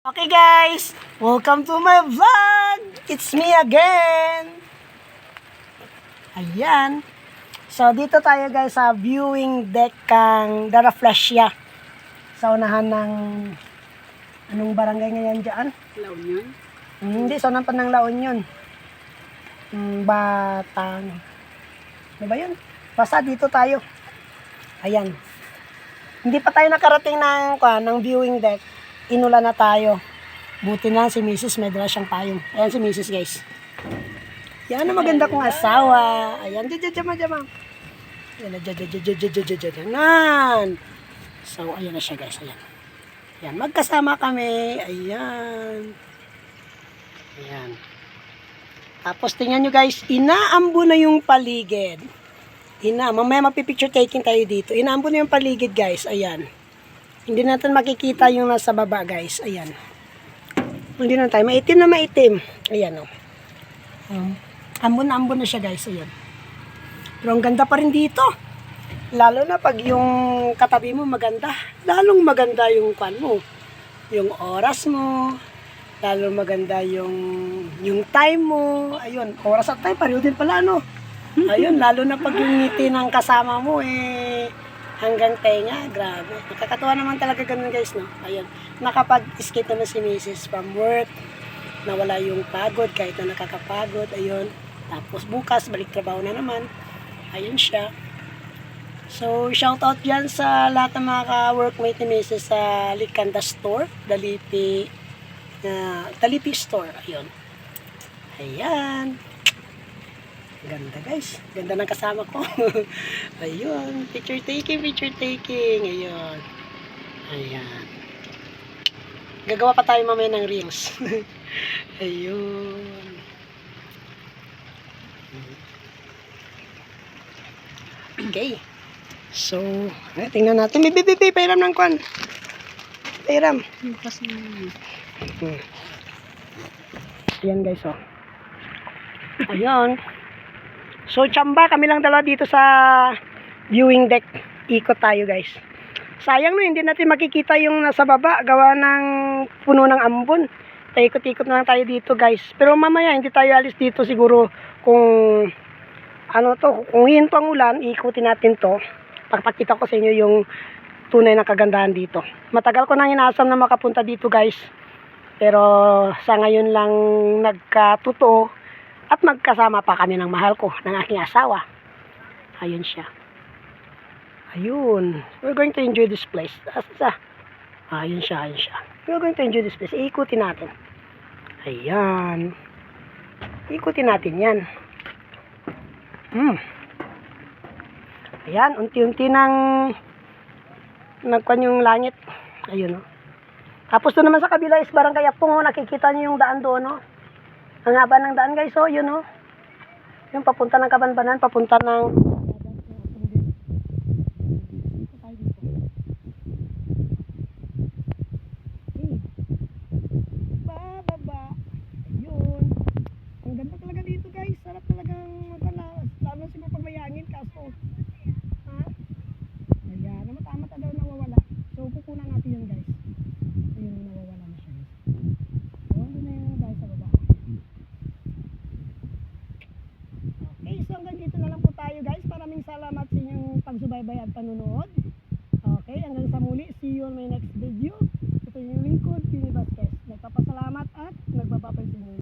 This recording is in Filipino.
Okay guys, welcome to my vlog! It's me again! Ayan. So dito tayo guys sa viewing deck kang Daraflasya. Sa unahan ng anong barangay ngayon dyan? La Union? Hindi, sa unahan pa ng La Union. Batang. Ano ba yun? Basta dito tayo. Ayan. Hindi pa tayo nakarating ng viewing deck. Inulan na tayo. Buti na si Mrs. may dala siyang payong. Ayan si Mrs. guys. Yan ang maganda kong asawa. Ayan, dyan. Ayan. So, ayan na siya guys. Ayan. Ayan, magkasama kami. Ayan. Ayan. Tapos tingnan nyo guys, inaambo na yung paligid. Mamaya mapipicture taking tayo dito. Inaambo na yung paligid guys. Ayan. Hindi natin makikita yung nasa baba guys. Ayan. Hindi na tayo. Maitim na maitim. Ayan o. Ambon na siya guys. Ayan. Pero ang ganda pa rin dito. Lalo na pag yung katabi mo maganda. Lalong maganda yung kwan mo. Yung oras mo. Lalong maganda yung time mo. Ayun. Oras at time. Pareho din pala no. Ayun. Lalo na pag yung ngiti ng kasama mo hanggang tenga, grabe. Nakakatuwa naman talaga ganun guys, no? Ayun, nakapag-escape naman si Mrs. from work, nawala yung pagod, kahit na nakakapagod, ayun. Tapos bukas, balik trabaho na naman. Ayun siya. So, shout out dyan sa lahat ng mga ka-workmate ni Mrs. sa Likanda Store, Dalipi Store, ayun. Ayan. Ganda guys. Ganda ng kasama ko. Ayun. Picture taking. Ayun. Ayan. Gagawa pa tayo mamaya ng reels. Ayun. Okay. So, tingnan natin. Pairam ng kwan. Pairam. Ayan guys, oh. Ayun. So, tsamba, kami lang dalawa dito sa viewing deck. Ikot tayo, guys. Sayang no, hindi natin makikita yung nasa baba. Gawa ng puno ng ambon. Ikot-ikot na lang tayo dito, guys. Pero mamaya, hindi tayo alis dito siguro kung kung hinto ang ulan, ikutin natin to. Pagpakita ko sa inyo yung tunay na kagandahan dito. Matagal ko nang inaasam na makapunta dito, guys. Pero sa ngayon lang nagkatotoo. At magkasama pa kami ng mahal ko, ng aking asawa. Ayun siya. Ayun. We're going to enjoy this place. Ayun siya. We're going to enjoy this place. Ikutin natin. Ayan. Ikutin natin yan. Ayan. Unti-unti nang nagkuhan yung langit. Ayun. Tapos doon naman sa kabila is Barangay Apong. Nakikita niyo yung daan doon. No? Ang haba ng daan guys, yun o. Yung papunta ng Kabanbanan, papunta ng bababa. Ayun. Ang ganda talaga dito guys. Sarap talagang lalo siguro pag may hangin kaso. Ayan, namata-mata daw nawawala. So kukunan natin yun guys. Ayun, nawawala na siya. So, doon na yung dahil sa baba. So hanggang dito na lang po tayo guys. Maraming salamat sa inyong pagsubaybay at panunood. Okay, hanggang sa muli. See you on my next video.